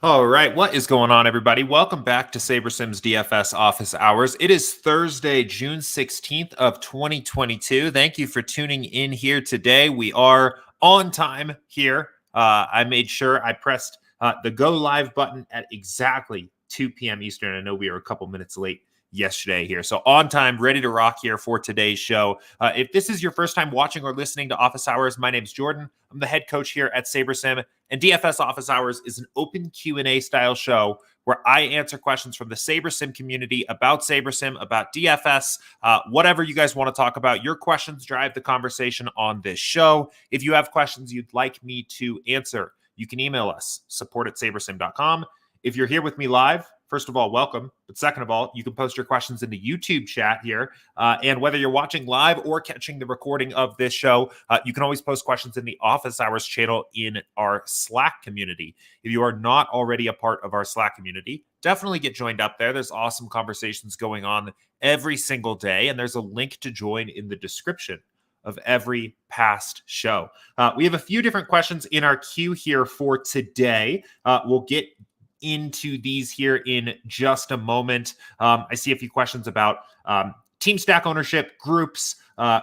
All right, what is going on, everybody? Welcome back to SaberSim's DFS Office Hours. It is Thursday, June 16th of 2022. Thank you for tuning in here today. We are on time here. I made sure I pressed the go live button at exactly 2 p.m. Eastern. I know we are a couple minutes late yesterday here. So on time, ready to rock here for today's show. If this is your first time watching or listening to Office Hours, my name's Jordan. I'm the head coach here at SaberSim, and DFS Office Hours is an open Q&A style show where I answer questions from the SaberSim community about SaberSim, about DFS, whatever you guys want to talk about. Your questions drive the conversation on this show. If you have questions you'd like me to answer, you can email us, support@sabersim.com. If you're here with me live, first of all, welcome. But second of all, you can post your questions in the YouTube chat here. And whether you're watching live or catching the recording of this show, you can always post questions in the Office Hours channel in our Slack community. If you are not already a part of our Slack community, definitely get joined up there. There's awesome conversations going on every single day, and there's a link to join in the description of every past show. We have a few different questions in our queue here for today. We'll get into these here in just a moment. I see a few questions about team stack ownership, groups,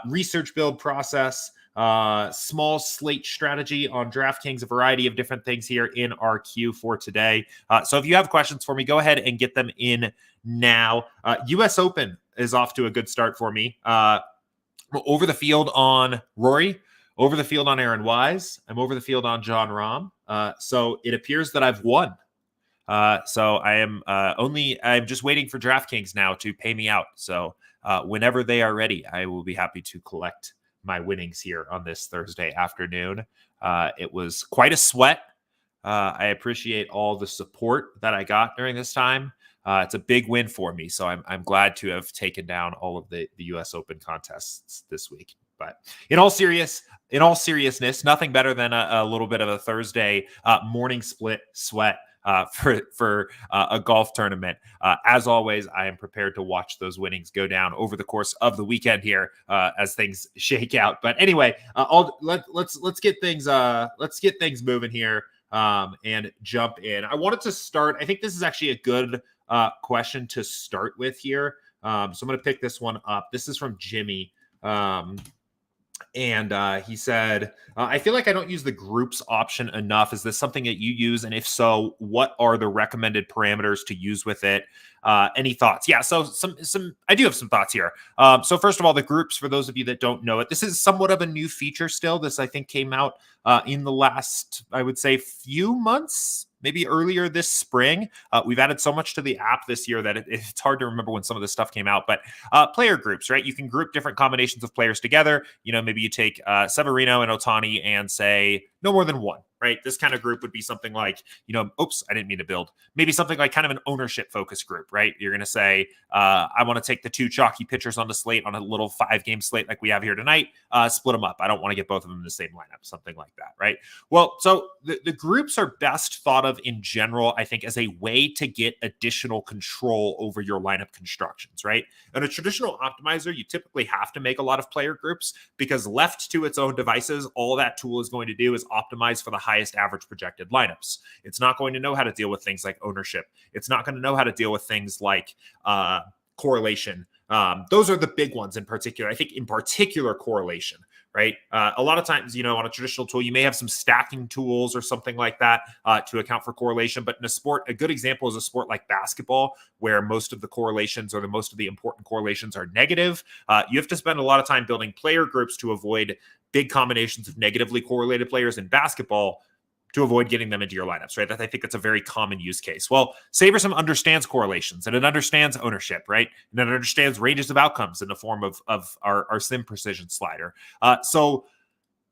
research build process, small slate strategy on DraftKings, a variety of different things here in our queue for today. So if you have questions for me, go ahead and get them in now. US Open is off to a good start for me. Over the field on Rory, over the field on Aaron Wise, I'm over the field on John Rahm. So it appears that I've won. So I'm just waiting for DraftKings now to pay me out. So whenever they are ready, I will be happy to collect my winnings here on this Thursday afternoon. It was quite a sweat. I appreciate all the support that I got during this time. It's a big win for me. So I'm glad to have taken down all of the US Open contests this week. But in all seriousness, nothing better than a little bit of a Thursday morning split sweat for a golf tournament. As always, I am prepared to watch those winnings go down over the course of the weekend here as things shake out. But anyway, let's get things moving here and jump in. I wanted to start. I think this is actually a good question to start with here. So I'm going to pick this one up. This is from Jimmy. And he said, I feel like I don't use the groups option enough. Is this something that you use? And if so, what are the recommended parameters to use with it? Any thoughts? Yeah, so I do have some thoughts here. So first of all, the groups, for those of you that don't know it, this is somewhat of a new feature still. This, I think, came out in the last, I would say, few months, maybe earlier this spring. We've added so much to the app this year that it's hard to remember when some of this stuff came out. But player groups, right? You can group different combinations of players together. Maybe you take Severino and Ohtani and say no more than one, right? This kind of group would be something like, oops, I didn't mean to build. Maybe something like kind of an ownership focus group, right? You're going to say, I want to take the two chalky pitchers on the slate on a little 5-game slate like we have here tonight, split them up. I don't want to get both of them in the same lineup, something like that, right? Well, so the groups are best thought of in general, I think, as a way to get additional control over your lineup constructions, right? In a traditional optimizer, you typically have to make a lot of player groups because left to its own devices, all that tool is going to do is optimize for the highest average projected lineups. It's not going to know how to deal with things like ownership. It's not going to know how to deal with things like correlation. Those are the big ones in particular. I think in particular correlation, right? A lot of times, on a traditional tool, you may have some stacking tools or something like that to account for correlation. But in a sport, a good example is a sport like basketball, where most of the correlations or most of the important correlations are negative. You have to spend a lot of time building player groups to avoid big combinations of negatively correlated players in basketball to avoid getting them into your lineups, right? I think that's a very common use case. Well, SaberSim understands correlations and it understands ownership, right? And it understands ranges of outcomes in the form of our sim precision slider. So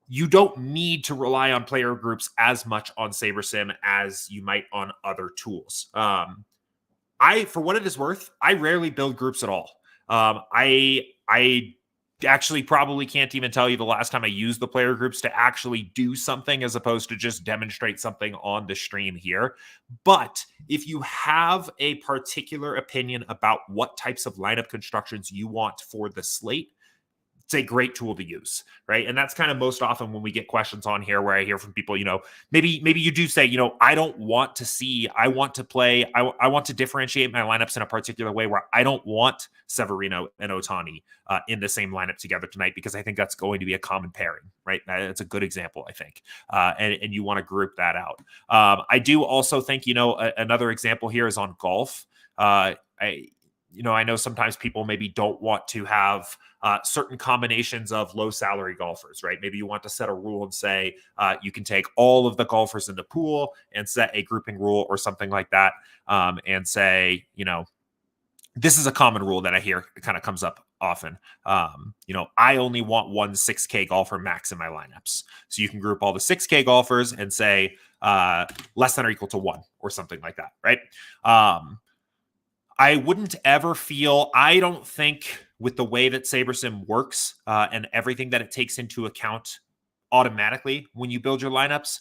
you don't need to rely on player groups as much on SaberSim as you might on other tools. For what it is worth, I rarely build groups at all. I actually probably can't even tell you the last time I used the player groups to actually do something as opposed to just demonstrate something on the stream here. But if you have a particular opinion about what types of lineup constructions you want for the slate, it's a great tool to use, right? And that's kind of most often when we get questions on here where I hear from people, maybe you do say, I don't want to see, I want to play, I want to differentiate my lineups in a particular way where I don't want Severino and Ohtani in the same lineup together tonight, because I think that's going to be a common pairing, right? That's a good example, I think. And you want to group that out. I do also think, another example here is on golf. I know sometimes people maybe don't want to have certain combinations of low salary golfers, right? Maybe you want to set a rule and say you can take all of the golfers in the pool and set a grouping rule or something like that, and say, this is a common rule that I hear kind of comes up often. I only want one 6K golfer max in my lineups. So you can group all the 6K golfers and say less than or equal to 1 or something like that, right? I wouldn't ever feel, I don't think with the way that SaberSim works and everything that it takes into account automatically when you build your lineups,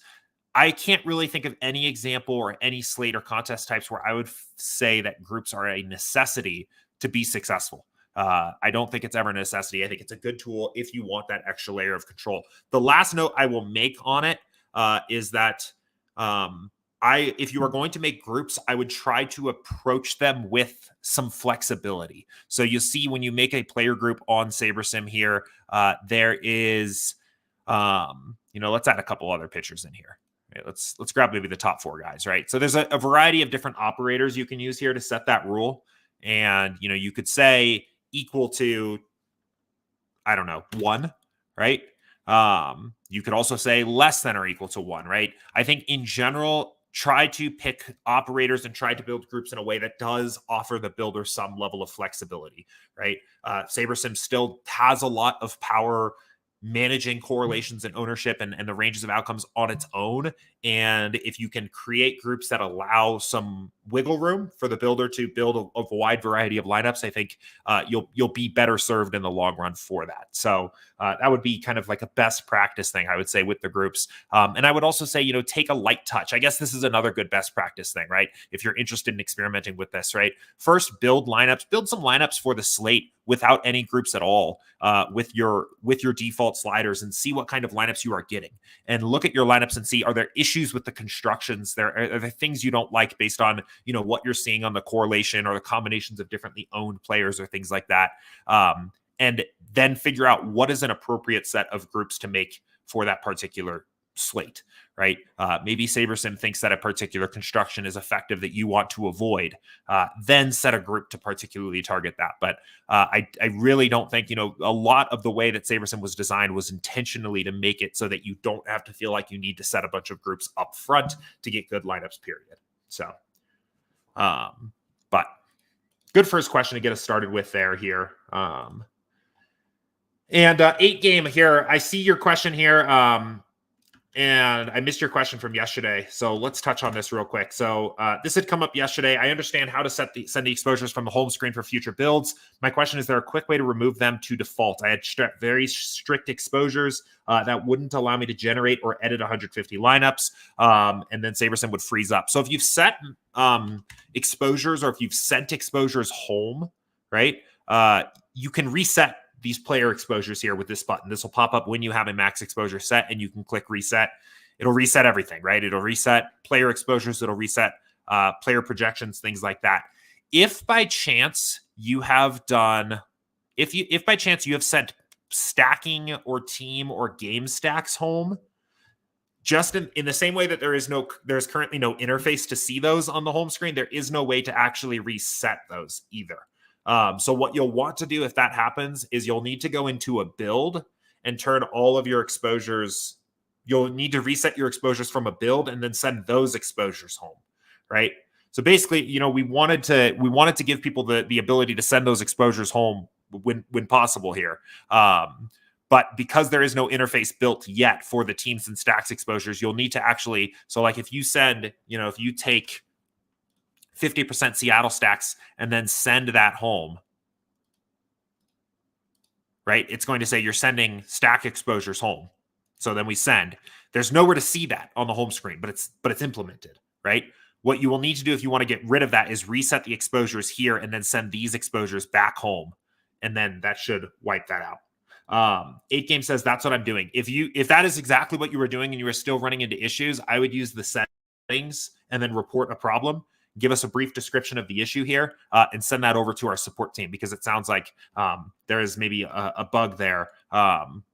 I can't really think of any example or any slate or contest types where I would say that groups are a necessity to be successful. I don't think it's ever a necessity. I think it's a good tool if you want that extra layer of control. The last note I will make on it is that if you are going to make groups, I would try to approach them with some flexibility. So you'll see when you make a player group on SaberSim here, there is, let's add a couple other pitchers in here. Okay, let's grab maybe the top 4 guys, right? So there's a variety of different operators you can use here to set that rule. And, you could say equal to, I don't know, 1, right? You could also say less than or equal to 1, right? I think in general, try to pick operators and try to build groups in a way that does offer the builder some level of flexibility, right? SaberSim still has a lot of power managing correlations and ownership and the ranges of outcomes on its own. And if you can create groups that allow some wiggle room for the builder to build a wide variety of lineups, I think you'll be better served in the long run for that. So that would be kind of like a best practice thing, I would say, with the groups. And I would also say, take a light touch. I guess this is another good best practice thing, right? If you're interested in experimenting with this, right? First, build some lineups for the slate without any groups at all, with your default sliders, and see what kind of lineups you are getting. And look at your lineups and see, are there issues with the constructions? Are there things you don't like based on, what you're seeing on the correlation or the combinations of differently owned players or things like that. And then figure out what is an appropriate set of groups to make for that particular slate, right? Maybe SaberSim thinks that a particular construction is effective that you want to avoid, then set a group to particularly target that. But I really don't think, a lot of the way that SaberSim was designed was intentionally to make it so that you don't have to feel like you need to set a bunch of groups up front to get good lineups, period. So, but good first question to get us started with here. And 8 game here. I see your question here. And I missed your question from yesterday. So let's touch on this real quick. So this had come up yesterday. I understand how to send the exposures from the home screen for future builds. My question is there a quick way to remove them to default? I had very strict exposures that wouldn't allow me to generate or edit 150 lineups. And then SaberSim would freeze up. So if you've set exposures, or if you've sent exposures home, right, you can reset these player exposures here with this button. This will pop up when you have a max exposure set, and you can click reset. It'll reset everything, right? It'll reset player exposures. It'll reset player projections, things like that. If by chance you have done, if by chance you have sent stacking or team or game stacks home, just in the same way that there's currently no interface to see those on the home screen, there is no way to actually reset those either. So what you'll want to do if that happens is you'll need to go into a build and turn all of your exposures. You'll need to reset your exposures from a build and then send those exposures home, right? So basically, we wanted to give people the ability to send those exposures home when possible here. But because there is no interface built yet for the teams and stacks exposures, you'll need to actually, so like if you send, if you take 50% Seattle stacks and then send that home, right? It's going to say you're sending stack exposures home. So then we send. There's nowhere to see that on the home screen, but it's implemented, right? What you will need to do if you want to get rid of that is reset the exposures here and then send these exposures back home. And then that should wipe that out. Eight Game says that's what I'm doing. If that is exactly what you were doing and you were still running into issues, I would use the settings and then report a problem. Give us a brief description of the issue here and send that over to our support team, because it sounds like there is maybe a bug there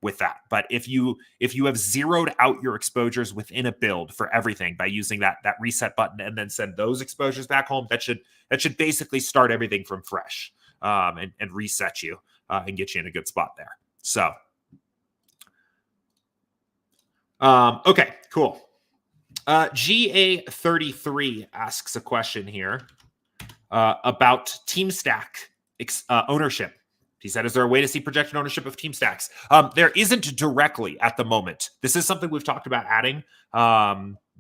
with that. But if you have zeroed out your exposures within a build for everything by using that reset button and then send those exposures back home, that should basically start everything from fresh and reset you and get you in a good spot there. So, okay, cool. GA33 asks a question here about team stack ownership. He said, is there a way to see projected ownership of team stacks? There isn't directly at the moment. This is something we've talked about adding.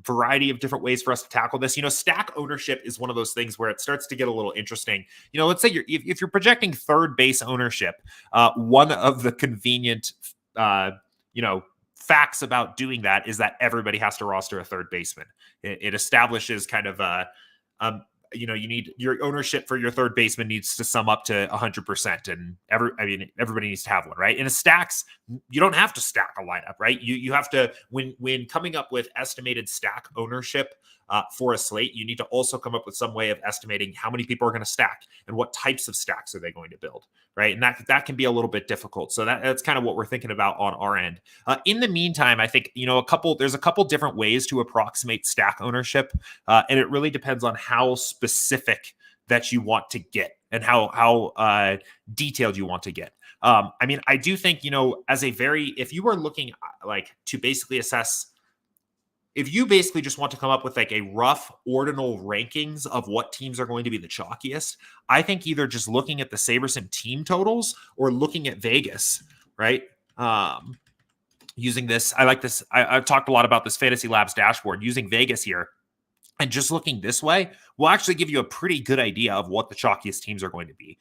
Variety of different ways for us to tackle this. Stack ownership is one of those things where it starts to get a little interesting. Let's say if you're projecting third base ownership, one of the convenient, facts about doing that is that everybody has to roster a third baseman. It establishes kind of you need your ownership for your third baseman needs to sum up to 100%, and everybody needs to have one, right? In a stacks, you don't have to stack a lineup, right? You have to, when coming up with estimated stack ownership for a slate, you need to also come up with some way of estimating how many people are going to stack and what types of stacks are they going to build, right? And that can be a little bit difficult. So that's kind of what we're thinking about on our end. In the meantime, I think there's a couple different ways to approximate stack ownership, and it really depends on how specific that you want to get and how detailed you want to get. I do think if you are looking to basically assess. If you basically just want to come up with a rough ordinal rankings of what teams are going to be the chalkiest, I think either just looking at the SaberSim team totals or looking at Vegas, right? Using this, I like this. I've talked a lot about this Fantasy Labs dashboard. Using Vegas here and just looking this way will actually give you a pretty good idea of what the chalkiest teams are going to be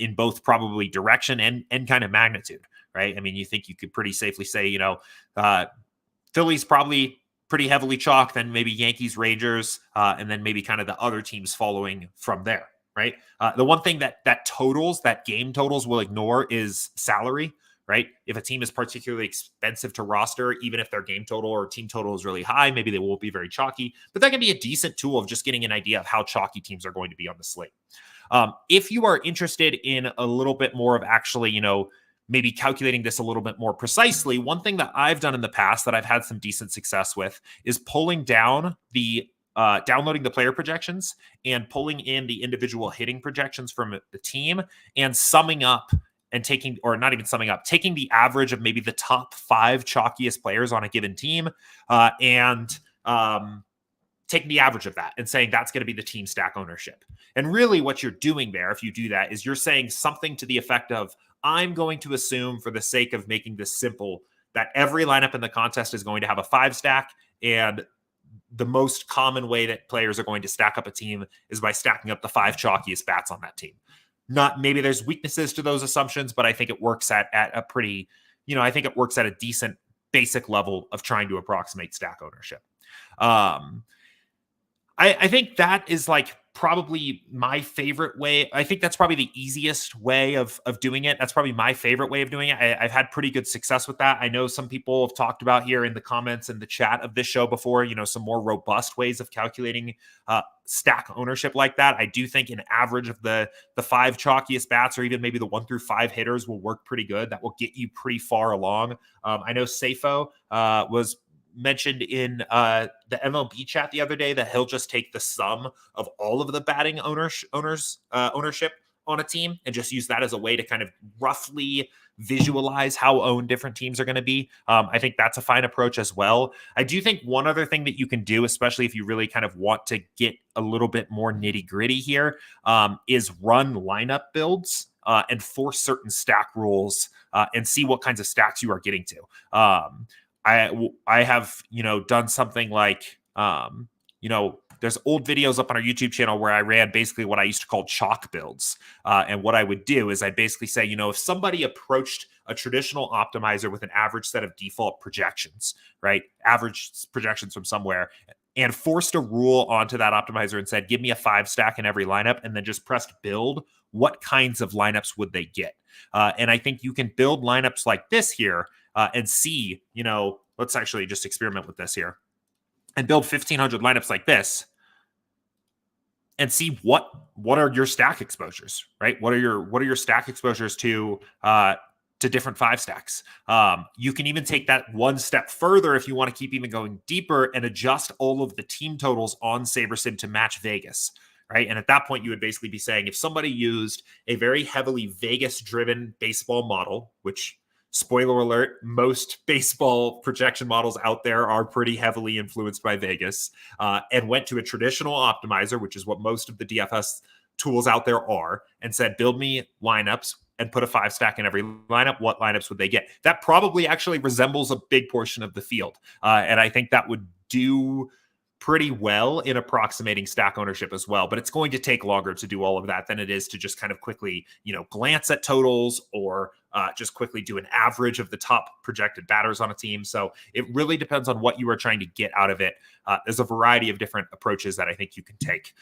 in both probably direction and kind of magnitude, right? You think you could pretty safely say, Philly's probably pretty heavily chalk, then maybe Yankees, Rangers, and then maybe kind of the other teams following from there, right? The one thing that game totals will ignore is salary, right? If a team is particularly expensive to roster, even if their game total or team total is really high, maybe they won't be very chalky, but that can be a decent tool of just getting an idea of how chalky teams are going to be on the slate. If you are interested in a little bit more of actually, maybe calculating this a little bit more precisely, one thing that I've done in the past that I've had some decent success with is pulling down downloading the player projections and pulling in the individual hitting projections from the team and summing up and taking the average of maybe the top 5 chalkiest players on a given team and taking the average of that and saying that's going to be the team stack ownership. And really what you're doing there, if you do that, is you're saying something to the effect of, I'm going to assume, for the sake of making this simple, that every lineup in the contest is going to have a 5 stack, and the most common way that players are going to stack up a team is by stacking up the 5 chalkiest bats on that team. Maybe there's weaknesses to those assumptions, but I think it works at a pretty, I think it works at a decent basic level of trying to approximate stack ownership. I think that is probably my favorite way. I think that's probably the easiest way of doing it. That's probably my favorite way of doing it. I've had pretty good success with that. I know some people have talked about here in the comments and the chat of this show before, some more robust ways of calculating stack ownership like that. I do think an average of the 5 chalkiest bats, or even maybe the 1 through 5 hitters, will work pretty good. That will get you pretty far along. I know Safo was mentioned in the MLB chat the other day that he'll just take the sum of all of the batting ownership on a team and just use that as a way to kind of roughly visualize how owned different teams are going to be. I think that's a fine approach as well. I do think one other thing that you can do, especially if you really kind of want to get a little bit more nitty gritty here, is run lineup builds and force certain stack rules and see what kinds of stacks you are getting to. I have, done something like, there's old videos up on our YouTube channel where I ran basically what I used to call chalk builds. And what I would do is I'd basically say, if somebody approached a traditional optimizer with an average set of default projections, right? Average projections from somewhere, and forced a rule onto that optimizer and said, give me a 5 stack in every lineup, and then just pressed build, what kinds of lineups would they get? And I think you can build lineups like this here and see, let's actually just experiment with this here and build 1,500 lineups like this and see what are your stack exposures, right? What are your stack exposures to different 5 stacks? You can even take that one step further if you want to keep even going deeper and adjust all of the team totals on SaberSim to match Vegas, right? And at that point, you would basically be saying if somebody used a very heavily Vegas-driven baseball model, which, spoiler alert, most baseball projection models out there are pretty heavily influenced by Vegas, and went to a traditional optimizer, which is what most of the DFS tools out there are, and said, build me lineups and put a 5 stack in every lineup, what lineups would they get? That probably actually resembles a big portion of the field. And I think that would do pretty well in approximating stack ownership as well. But it's going to take longer to do all of that than it is to just kind of quickly, glance at totals or just quickly do an average of the top projected batters on a team. So it really depends on what you are trying to get out of it. There's a variety of different approaches that I think you can take.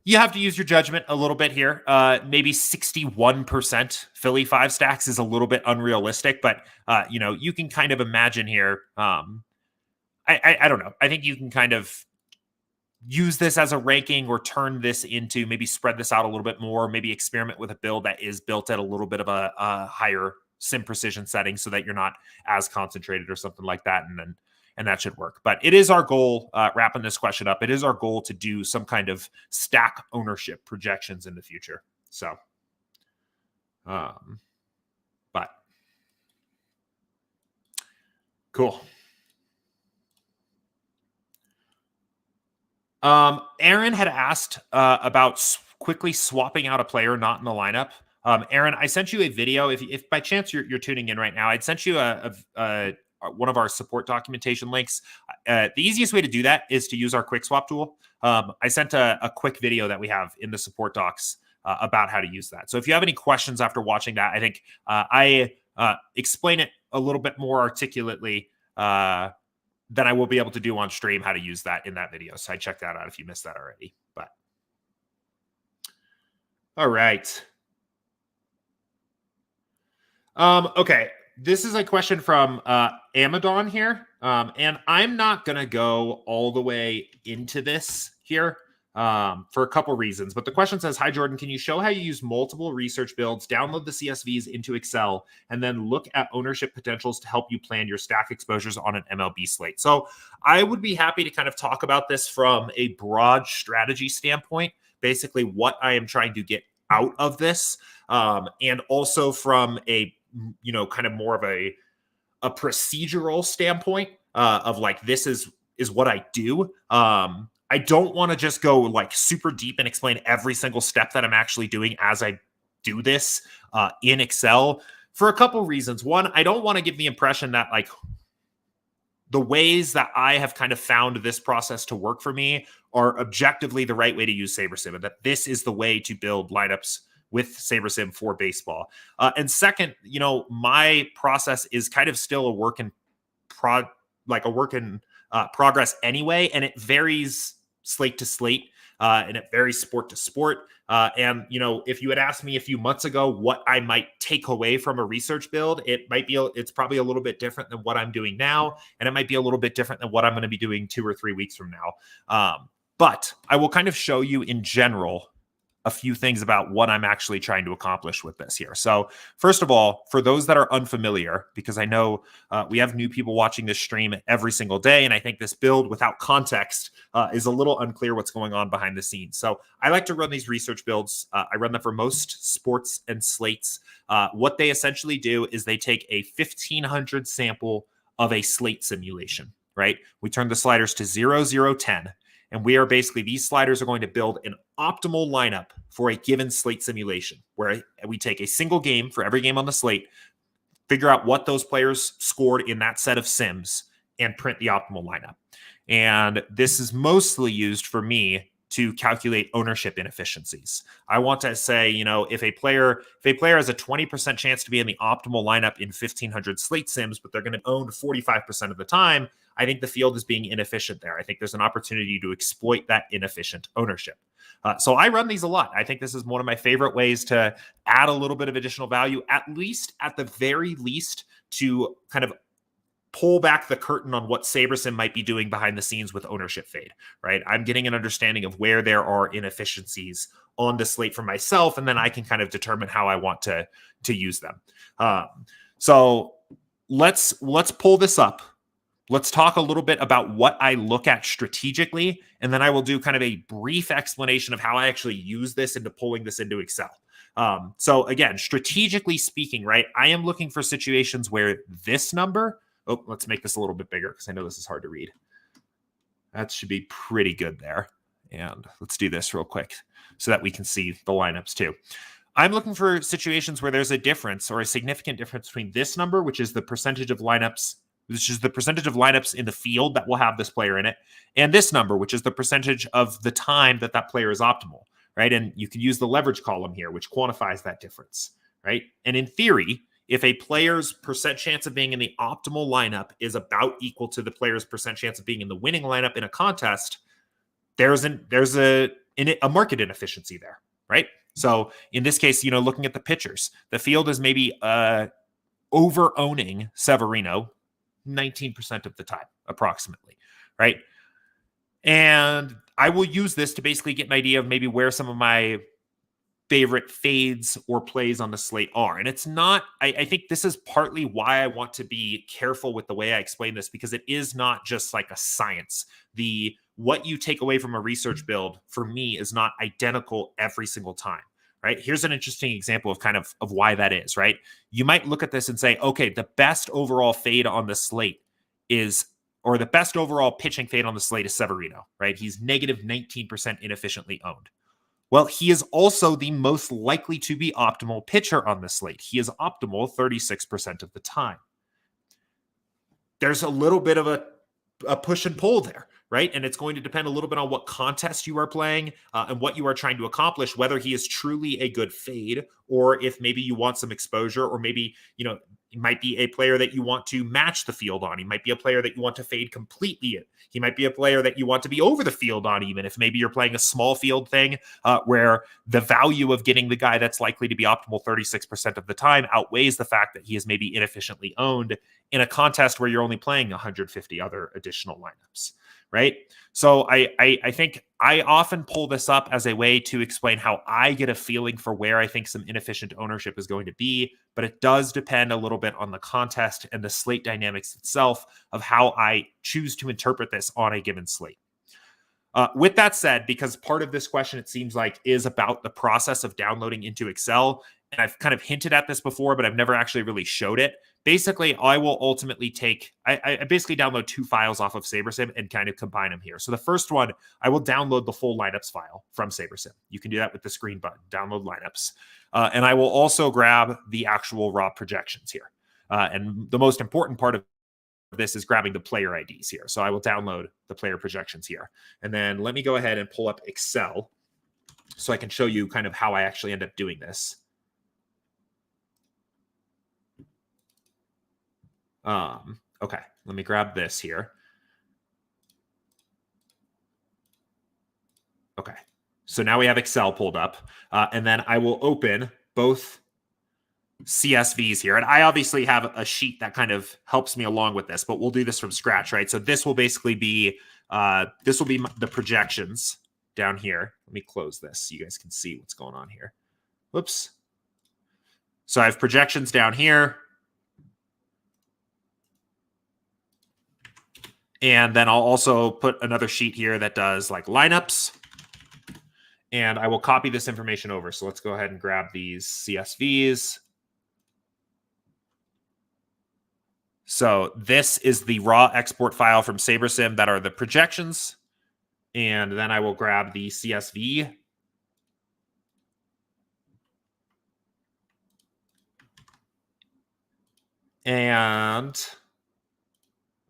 You have to use your judgment a little bit here. Maybe 61% Philly 5 stacks is a little bit unrealistic, but you can kind of imagine here. I don't know. I think you can kind of use this as a ranking or turn this into maybe spread this out a little bit more, maybe experiment with a build that is built at a little bit of a higher sim precision setting so that you're not as concentrated or something like that. And that should work. But it is our goal, wrapping this question up, it is our goal to do some kind of stack ownership projections in the future. So, but cool. Aaron had asked about quickly swapping out a player not in the lineup. Aaron, I sent you a video. If by chance you're tuning in right now, I'd sent you one of our support documentation links. The easiest way to do that is to use our quick swap tool. I sent a quick video that we have in the support docs about how to use that. So if you have any questions after watching that, I think I explain it a little bit more articulately than I will be able to do on stream, how to use that in that video. So I check that out if you missed that already. But all right. Okay. This is a question from Amadon here. And I'm not going to go all the way into this here for a couple reasons. But the question says, hi, Jordan, can you show how you use multiple research builds, download the CSVs into Excel, and then look at ownership potentials to help you plan your stack exposures on an MLB slate? So I would be happy to kind of talk about this from a broad strategy standpoint, basically what I am trying to get out of this, and also from a kind of more of a procedural standpoint of like, this is what I do. I don't want to just go like super deep and explain every single step that I'm actually doing as I do this in Excel for a couple reasons. One, I don't want to give the impression that like the ways that I have kind of found this process to work for me are objectively the right way to use SaberSim, and that this is the way to build lineups with SaberSim for baseball. And second, my process is kind of still a work in progress anyway, and it varies slate to slate, and it varies sport to sport. And if you had asked me a few months ago what I might take away from a research build, it's probably a little bit different than what I'm doing now, and it might be a little bit different than what I'm going to be doing 2 or 3 weeks from now. But I will kind of show you in general a few things about what I'm actually trying to accomplish with this here. So first of all, for those that are unfamiliar, because I know we have new people watching this stream every single day, and I think this build without context is a little unclear what's going on behind the scenes. So I like to run these research builds. I run them for most sports and slates. What they essentially do is they take a 1,500 sample of a slate simulation, right? We turn the sliders to 0, 0, 10. And we are basically, these sliders are going to build an optimal lineup for a given slate simulation, where we take a single game for every game on the slate, figure out what those players scored in that set of sims, and print the optimal lineup. And this is mostly used for me to calculate ownership inefficiencies. I want to say, if a player has a 20% chance to be in the optimal lineup in 1,500 slate sims, but they're going to own 45% of the time, I think the field is being inefficient there. I think there's an opportunity to exploit that inefficient ownership. So I run these a lot. I think this is one of my favorite ways to add a little bit of additional value, at the very least, to kind of pull back the curtain on what SaberSim might be doing behind the scenes with ownership fade, right? I'm getting an understanding of where there are inefficiencies on the slate for myself, and then I can kind of determine how I want to use them. So let's pull this up. Let's talk a little bit about what I look at strategically, and then I will do kind of a brief explanation of how I actually use this into pulling this into Excel. So again, strategically speaking, right, I am looking for situations where this number, let's make this a little bit bigger because I know this is hard to read. That should be pretty good there. And let's do this real quick so that we can see the lineups too. I'm looking for situations where there's a difference or a significant difference between this number, which is the percentage of lineups, in the field that will have this player in it, and this number, which is the percentage of the time that player is optimal, right? And you can use the leverage column here, which quantifies that difference, right? And in theory, if a player's percent chance of being in the optimal lineup is about equal to the player's percent chance of being in the winning lineup in a contest, there's a market inefficiency there, right? So in this case, looking at the pitchers, the field is maybe over-owning Severino 19% of the time, approximately, right? And I will use this to basically get an idea of maybe where some of my favorite fades or plays on the slate are. And it's not, I think this is partly why I want to be careful with the way I explain this, because it is not just like a science. What you take away from a research build for me is not identical every single time, right? Here's an interesting example of why that is, right? You might look at this and say, okay, the best overall fade on the slate or the best overall pitching fade on the slate is Severino, right? He's negative 19% inefficiently owned. Well, he is also the most likely to be optimal pitcher on the slate. He is optimal 36% of the time. There's a little bit of a push and pull there, right? And it's going to depend a little bit on what contest you are playing and what you are trying to accomplish, whether he is truly a good fade, or if maybe you want some exposure, or maybe, he might be a player that you want to match the field on. He might be a player that you want to fade completely in. He might be a player that you want to be over the field on, even if maybe you're playing a small field thing where the value of getting the guy that's likely to be optimal 36% of the time outweighs the fact that he is maybe inefficiently owned in a contest where you're only playing 150 other additional lineups, right? So I think I often pull this up as a way to explain how I get a feeling for where I think some inefficient ownership is going to be, but it does depend a little bit on the contest and the slate dynamics itself of how I choose to interpret this on a given slate. With that said, because part of this question, it seems like, is about the process of downloading into Excel, and I've kind of hinted at this before, but I've never actually really showed it. Basically, I will ultimately I basically download two files off of SaberSim and kind of combine them here. So the first one, I will download the full lineups file from SaberSim. You can do that with the screen button, download lineups. And I will also grab the actual raw projections here. And the most important part of this is grabbing the player IDs here. So I will download the player projections here. And then let me go ahead and pull up Excel so I can show you kind of how I actually end up doing this. Okay, let me grab this here. Okay, so now we have Excel pulled up, and then I will open both CSVs here. And I obviously have a sheet that kind of helps me along with this, but we'll do this from scratch, right? So this will basically be, the projections down here. Let me close this so you guys can see what's going on here. Whoops. So I have projections down here. And then I'll also put another sheet here that does like lineups. And I will copy this information over. So let's go ahead and grab these CSVs. So this is the raw export file from SaberSim that are the projections. And then I will grab the CSV. And,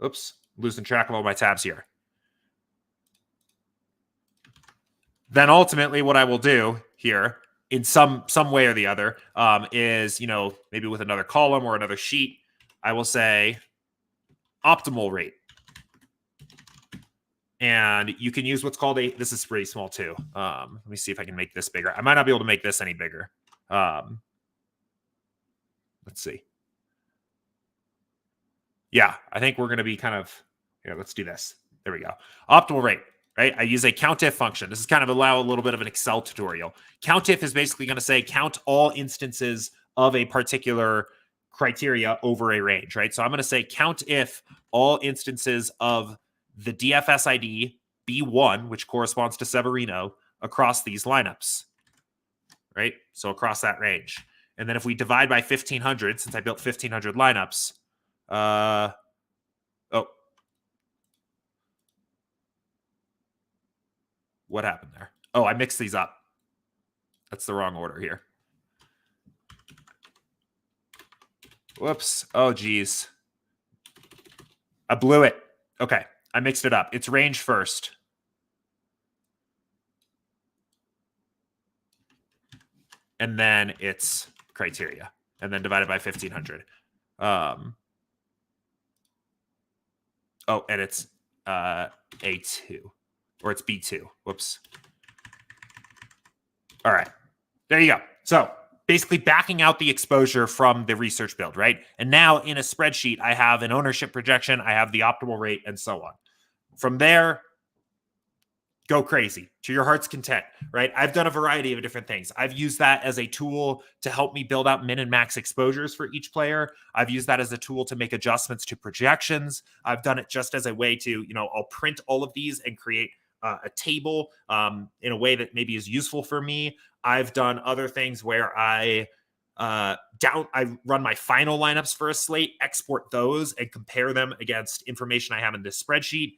oops, losing track of all my tabs here. Then ultimately what I will do here in some way or the other is, maybe with another column or another sheet, I will say optimal rate. And you can use what's called this is pretty small too. Let me see if I can make this bigger. I might not be able to make this any bigger. Let's see. Yeah, I think we're going to be kind of, here, let's do this. There we go. Optimal rate, right? I use a COUNTIF function. This is kind of a little bit of an Excel tutorial. COUNTIF is basically going to say count all instances of a particular criteria over a range, right? So I'm going to say count if all instances of the DFS ID B1, which corresponds to Severino, across these lineups, right? So across that range. And then if we divide by 1,500, since I built 1,500 lineups, what happened there? Oh, I mixed these up. That's the wrong order here. Whoops. Oh, geez. I blew it. Okay. I mixed it up. It's range first. And then it's criteria. And then divided by 1,500. Oh, and it's A2. Or it's B2. Whoops. All right. There you go. So basically backing out the exposure from the research build, right? And now in a spreadsheet, I have an ownership projection, I have the optimal rate, and so on. From there, go crazy to your heart's content, right? I've done a variety of different things. I've used that as a tool to help me build out min and max exposures for each player. I've used that as a tool to make adjustments to projections. I've done it just as a way to, I'll print all of these and create a table in a way that maybe is useful for me. I've done other things where I run my final lineups for a slate, export those, and compare them against information I have in this spreadsheet.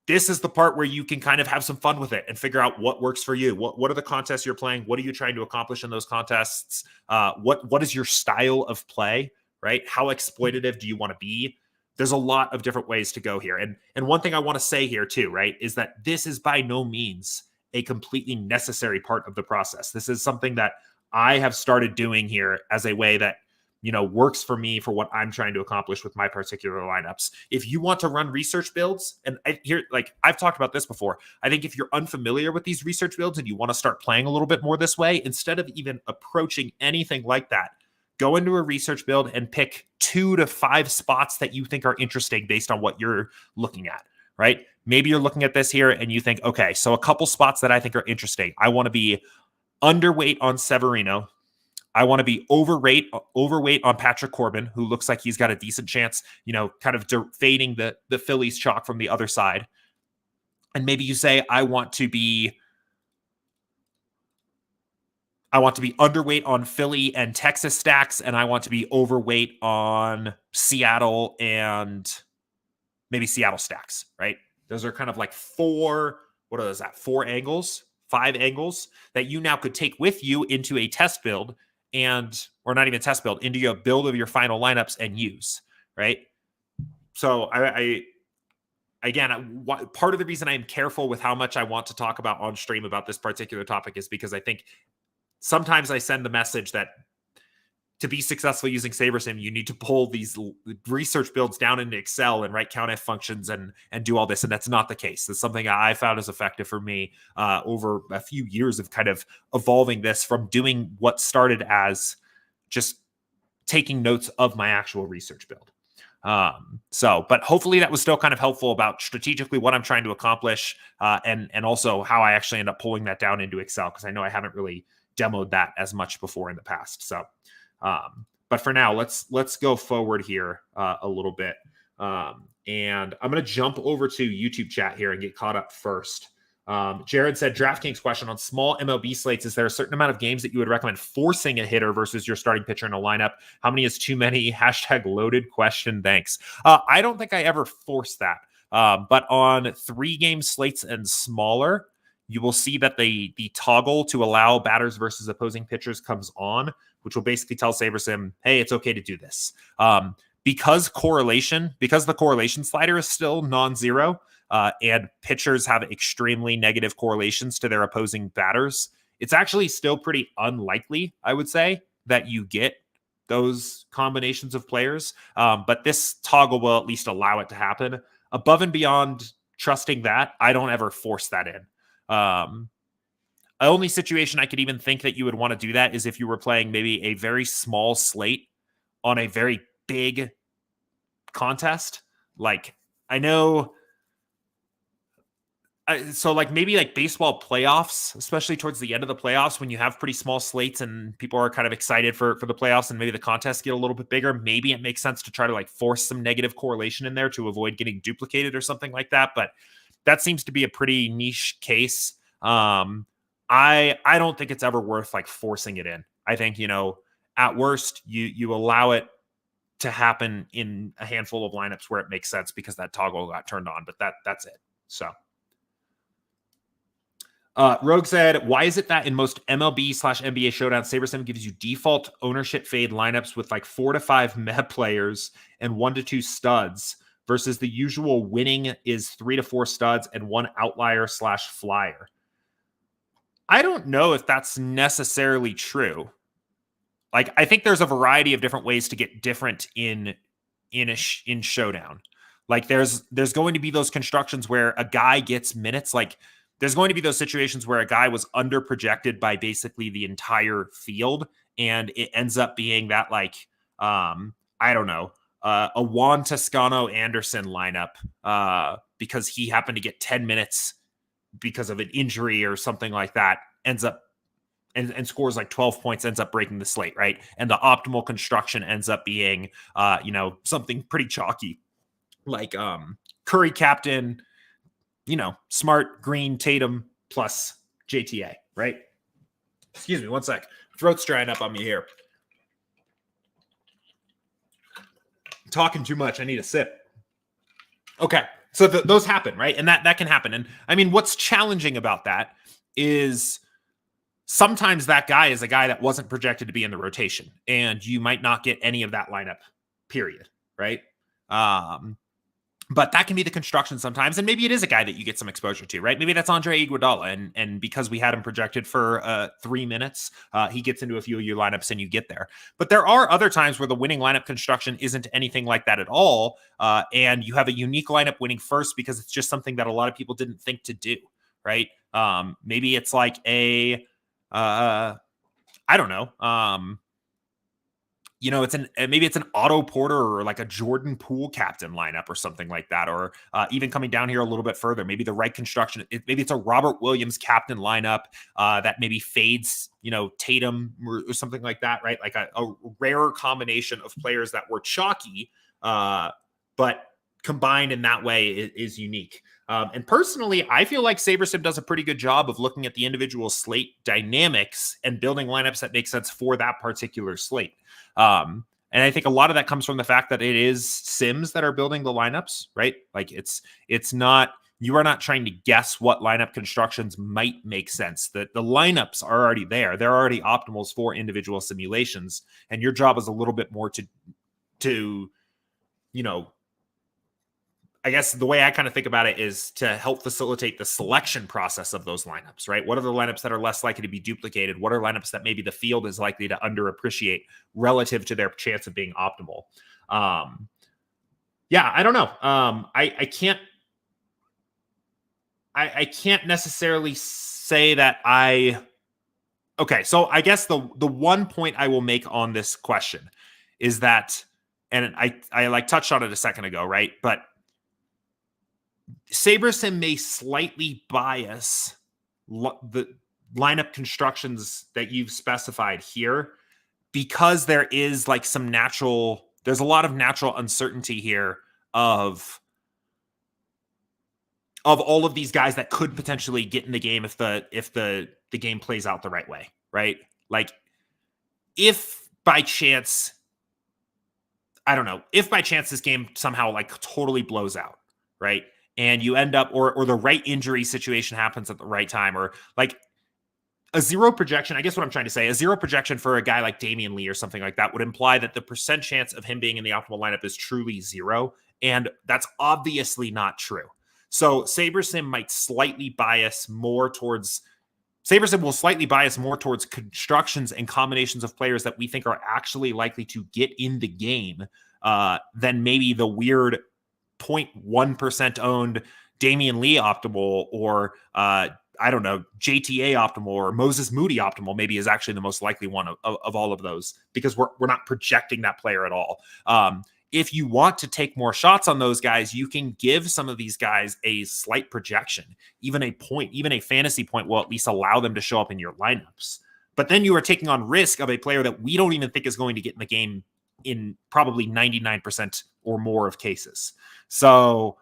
This is the part where you can kind of have some fun with it and figure out what works for you. What are the contests you're playing? What are you trying to accomplish in those contests? What is your style of play, right? How exploitative do you want to be? There's a lot of different ways to go here. And one thing I want to say here too, right, is that this is by no means a completely necessary part of the process. This is something that I have started doing here as a way that, works for me for what I'm trying to accomplish with my particular lineups. If you want to run research builds, and I've talked about this before, I think if you're unfamiliar with these research builds and you want to start playing a little bit more this way, instead of even approaching anything like that, go into a research build and pick 2 to 5 spots that you think are interesting based on what you're looking at, right? Maybe you're looking at this here and you think, okay, so a couple spots that I think are interesting. I want to be underweight on Severino. I want to be overweight on Patrick Corbin, who looks like he's got a decent chance, kind of fading the Phillies chalk from the other side. And maybe you say, I want to be underweight on Philly and Texas stacks, and I want to be overweight on Seattle and maybe Seattle stacks, right? Those are kind of like 4 angles, 5 angles that you now could take with you into a test build or not even a test build, into a build of your final lineups and use, right? So again, part of the reason I'm careful with how much I want to talk about on stream about this particular topic is because I think sometimes I send the message that to be successful using SaberSim, you need to pull these research builds down into Excel and write COUNTIF functions and do all this. And that's not the case. That's something I found is effective for me over a few years of kind of evolving this from doing what started as just taking notes of my actual research build. But hopefully that was still kind of helpful about strategically what I'm trying to accomplish and also how I actually end up pulling that down into Excel, because I know I haven't really demoed that as much before in the past. So, but for now, let's go forward here a little bit. And I'm going to jump over to YouTube chat here and get caught up first. Jared said, DraftKings question on small MLB slates. Is there a certain amount of games that you would recommend forcing a hitter versus your starting pitcher in a lineup? How many is too many? #loaded question. Thanks. I don't think I ever forced that. But on 3-game slates and smaller, you will see that the toggle to allow batters versus opposing pitchers comes on, which will basically tell SaberSim, hey, it's okay to do this. Because the correlation slider is still non-zero, and pitchers have extremely negative correlations to their opposing batters, it's actually still pretty unlikely, I would say, that you get those combinations of players. But this toggle will at least allow it to happen. Above and beyond trusting that. I don't ever force that in. The only situation I could even think that you would want to do that is if you were playing maybe a very small slate on a very big contest. Like, I know, so like maybe like baseball playoffs, especially towards the end of the playoffs when you have pretty small slates and people are kind of excited for the playoffs and maybe the contests get a little bit bigger. Maybe it makes sense to try to like force some negative correlation in there to avoid getting duplicated or something like that. But that seems to be a pretty niche case. I don't think it's ever worth like forcing it in. I think, at worst you allow it to happen in a handful of lineups where it makes sense because that toggle got turned on, but that's it. So Rogue said, why is it that in most MLB/NBA showdown, SaberSim gives you default ownership fade lineups with like 4 to 5 meh players and 1 to 2 studs versus the usual winning is 3 to 4 studs and 1 outlier/flyer? I don't know if that's necessarily true. Like, I think there's a variety of different ways to get different in showdown. Like, there's going to be those constructions where a guy gets minutes. Like, there's going to be those situations where a guy was under projected by basically the entire field, and it ends up being that like I don't know, a Juan Toscano Anderson lineup because he happened to get 10 minutes because of an injury or something like that, ends up and scores like 12 points, ends up breaking the slate, right? And the optimal construction ends up being something pretty chalky, like Curry captain, Smart, Green, Tatum plus JTA, right? Excuse me, one sec. Throat's drying up on me here. I'm talking too much. I need a sip. Okay, so those happen, right? And that can happen. And I mean, what's challenging about that is sometimes that guy is a guy that wasn't projected to be in the rotation, and you might not get any of that lineup, period, right? But that can be the construction sometimes, and maybe it is a guy that you get some exposure to, right? Maybe that's Andre Iguodala, and because we had him projected for 3 minutes, he gets into a few of your lineups and you get there. But there are other times where the winning lineup construction isn't anything like that at all, and you have a unique lineup winning first because it's just something that a lot of people didn't think to do, right? Maybe it's like I don't know. Maybe it's an Otto Porter or like a Jordan Poole captain lineup or something like that, or even coming down here a little bit further, maybe the right construction. Maybe it's a Robert Williams captain lineup that maybe fades, Tatum or something like that, right? Like a rarer combination of players that were chalky, but combined in that way is unique. And personally, I feel like SaberSim does a pretty good job of looking at the individual slate dynamics and building lineups that make sense for that particular slate. And I think a lot of that comes from the fact that it is Sims that are building the lineups, right? Like it's not, you are not trying to guess what lineup constructions might make sense. The lineups are already there. They're already optimals for individual simulations. And your job is a little bit more to I guess the way I kind of think about it is to help facilitate the selection process of those lineups, right? What are the lineups that are less likely to be duplicated? What are lineups that maybe the field is likely to underappreciate relative to their chance of being optimal? I don't know. I can't necessarily say that okay. So I guess the one point I will make on this question is that, and I like touched on it a second ago, right? But SaberSim may slightly bias the lineup constructions that you've specified here because there is like there's a lot of natural uncertainty here of all of these guys that could potentially get in the game if the game plays out the right way, right? Like if by chance this game somehow like totally blows out, right? And you end up, or the right injury situation happens at the right time, or like a zero projection. I guess what I'm trying to say, a zero projection for a guy like Damian Lee or something like that would imply that the percent chance of him being in the optimal lineup is truly zero. And that's obviously not true. So SaberSim will slightly bias more towards constructions and combinations of players that we think are actually likely to get in the game than maybe the weird 0.1% owned Damian Lee optimal or I don't know, JTA optimal or Moses Moody optimal maybe is actually the most likely one of all of those, because we're not projecting that player at all. If you want to take more shots on those guys, you can give some of these guys a slight projection, even a point, even a fantasy point will at least allow them to show up in your lineups. But then you are taking on risk of a player that we don't even think is going to get in the game in probably 99% or more of cases. So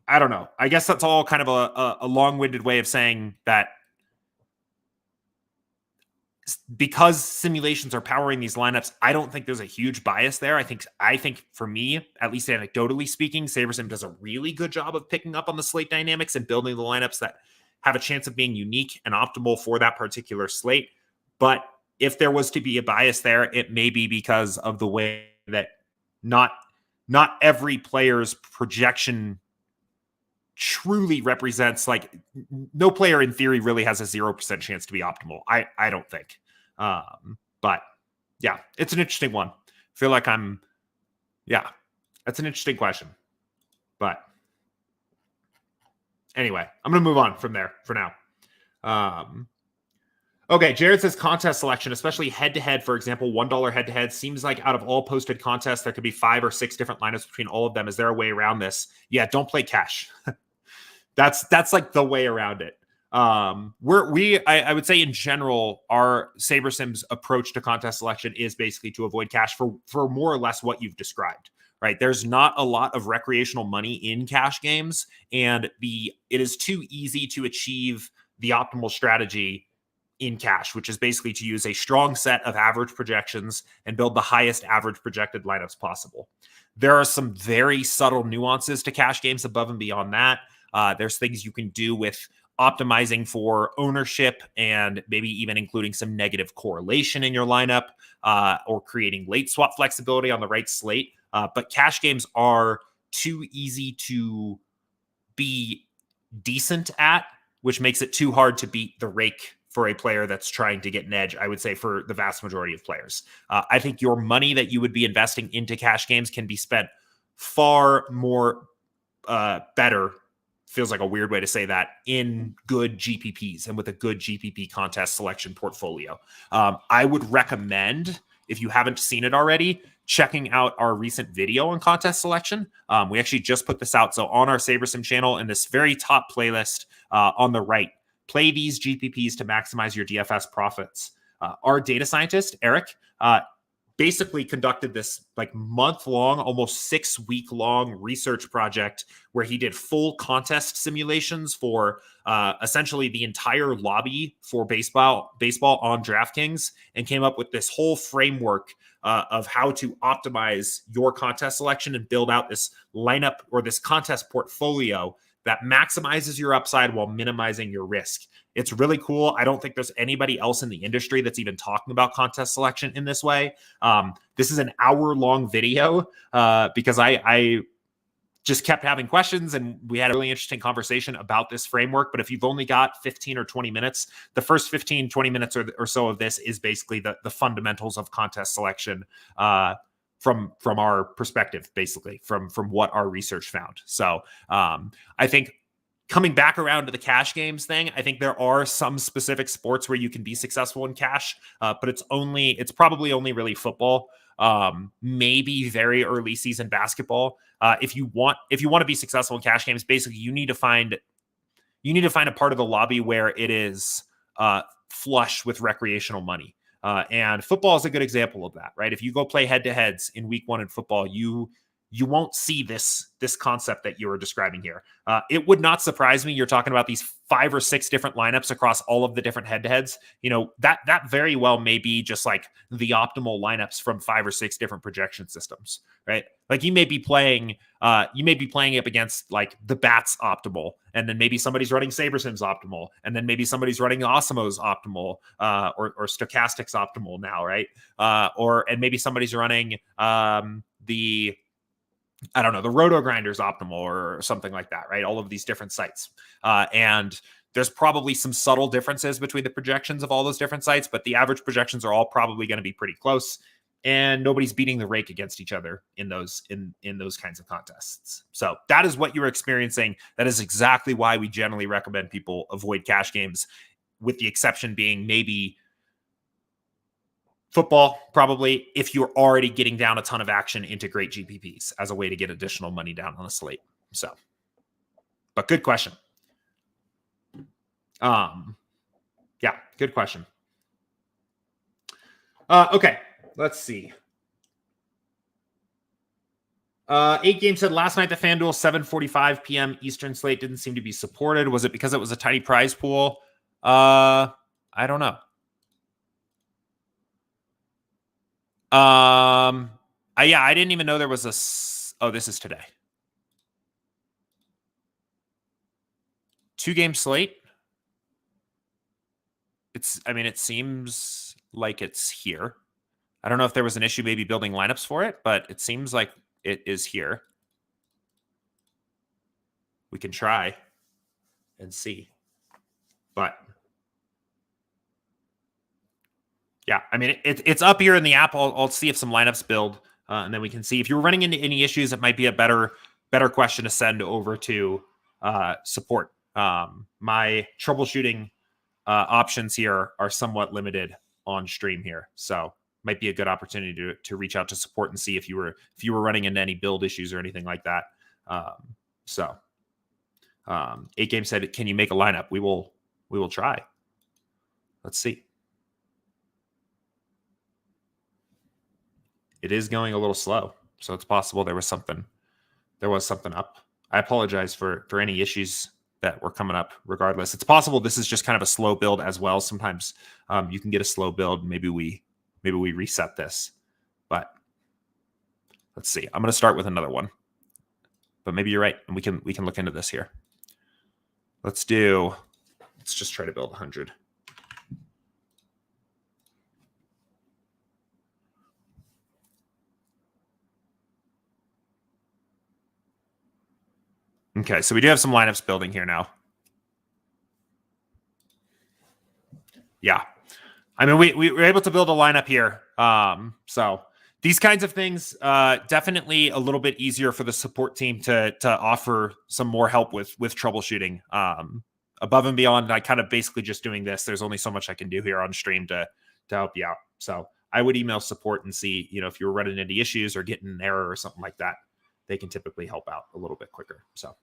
I don't know. I guess that's all kind of a long-winded way of saying that because simulations are powering these lineups, I don't think there's a huge bias there. I think for me, at least anecdotally speaking, SaberSim does a really good job of picking up on the slate dynamics and building the lineups that have a chance of being unique and optimal for that particular slate. But if there was to be a bias there, it may be because of the way that not every player's projection truly represents, like, no player in theory really has a 0% chance to be optimal. I don't think. But yeah, it's an interesting one. I feel like that's an interesting question. But anyway, I'm going to move on from there for now. Okay, Jared says contest selection, especially head-to-head, for example, $1 head-to-head, seems like out of all posted contests, there could be 5 or 6 different lineups between all of them. Is there a way around this? Yeah, don't play cash. That's like the way around it. I would say in general, our SaberSim's approach to contest selection is basically to avoid cash for more or less what you've described, right? There's not a lot of recreational money in cash games, and it is too easy to achieve the optimal strategy in cash, which is basically to use a strong set of average projections and build the highest average projected lineups possible. There are some very subtle nuances to cash games above and beyond that. There's things you can do with optimizing for ownership and maybe even including some negative correlation in your lineup, or creating late swap flexibility on the right slate. But cash games are too easy to be decent at, which makes it too hard to beat the rake for a player that's trying to get an edge, I would say, for the vast majority of players. I think your money that you would be investing into cash games can be spent far more better, feels like a weird way to say that, in good GPPs and with a good GPP contest selection portfolio. I would recommend, if you haven't seen it already, checking out our recent video on contest selection. We actually just put this out. So on our SaberSim channel, in this very top playlist on the right, play these GPPs to maximize your DFS profits. Our data scientist, Eric, basically conducted this like month-long, almost 6-week-long research project where he did full contest simulations for essentially the entire lobby for baseball on DraftKings, and came up with this whole framework of how to optimize your contest selection and build out this lineup or this contest portfolio that maximizes your upside while minimizing your risk. It's really cool. I don't think there's anybody else in the industry that's even talking about contest selection in this way. This is an hour-long video because I just kept having questions, and we had a really interesting conversation about this framework. But if you've only got 15 or 20 minutes, the first 15, 20 minutes or so of this is basically the fundamentals of contest selection from our perspective, basically from what our research found. So I think coming back around to the cash games thing, I think there are some specific sports where you can be successful in cash, but it's probably only really football, maybe very early season basketball. If you want to be successful in cash games, basically you need to find a part of the lobby where it is flush with recreational money. And football is a good example of that, right? If you go play head-to-heads in week 1 in football, you won't see this concept that you were describing here. It would not surprise me. You're talking about these 5 or 6 different lineups across all of the different head-to-heads. You know, that very well may be just like the optimal lineups from 5 or 6 different projection systems, right? Like you may be playing up against like the Bats optimal, and then maybe somebody's running SaberSim's optimal, and then maybe somebody's running Osimo's optimal, or Stochastic's optimal now, right? And maybe somebody's running the Roto Grinders optimal or something like that, right? All of these different sites. And there's probably some subtle differences between the projections of all those different sites, but the average projections are all probably going to be pretty close. and nobody's beating the rake against each other in those kinds of contests. So that is what you're experiencing. That is exactly why we generally recommend people avoid cash games, with the exception being maybe football, probably, if you're already getting down a ton of action into great GPPs as a way to get additional money down on a slate. So, but good question. Yeah, good question. Okay, let's see. 8 Game said last night the FanDuel 7:45 p.m. Eastern slate didn't seem to be supported. Was it because it was a tiny prize pool? I don't know. Yeah, I didn't even know there was a. Oh, this is today. 2-game slate. It seems like it's here. I don't know if there was an issue maybe building lineups for it, but it seems like it is here. We can try and see. But yeah, it's up here in the app. I'll see if some lineups build, and then we can see if you're running into any issues. It might be a better question to send over to support. My troubleshooting options here are somewhat limited on stream here, so might be a good opportunity to reach out to support and see if you were running into any build issues or anything like that. 8 Game said, "Can you make a lineup?" We will try. Let's see. It is going a little slow, so it's possible there was something up. I apologize for any issues that were coming up. Regardless, it's possible this is just kind of a slow build as well. Sometimes you can get a slow build. Maybe we reset this, but let's see. I'm going to start with another one, but maybe you're right, and we can look into this here. Let's just try to build 100. Okay, so we do have some lineups building here now. Yeah. We were able to build a lineup here. So these kinds of things, definitely a little bit easier for the support team to offer some more help with troubleshooting. Above and beyond, I kind of basically just doing this. There's only so much I can do here on stream to help you out. So I would email support and see, if you were running into issues or getting an error or something like that. They can typically help out a little bit quicker. So.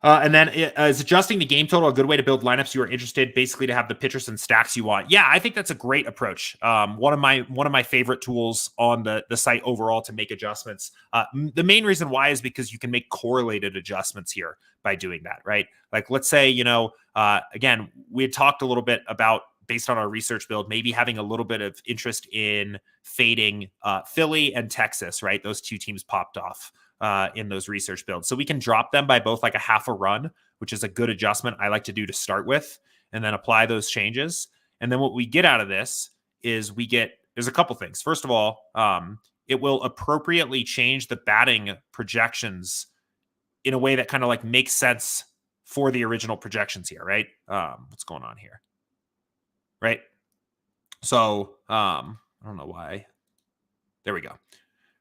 And then is adjusting the game total a good way to build lineups you are interested, basically to have the pitchers and stacks you want? Yeah, I think that's a great approach. One of my favorite tools on the site overall to make adjustments. The main reason why is because you can make correlated adjustments here by doing that, right? Like let's say, again, we had talked a little bit about, based on our research build, maybe having a little bit of interest in fading Philly and Texas, right? Those two teams popped off in those research builds. So we can drop them by both like a half a run, which is a good adjustment I like to do to start with, and then apply those changes. And then what we get out of this is there's a couple things. First of all, it will appropriately change the batting projections in a way that kind of like makes sense for the original projections here, right? What's going on here? Right. So I don't know why. There we go.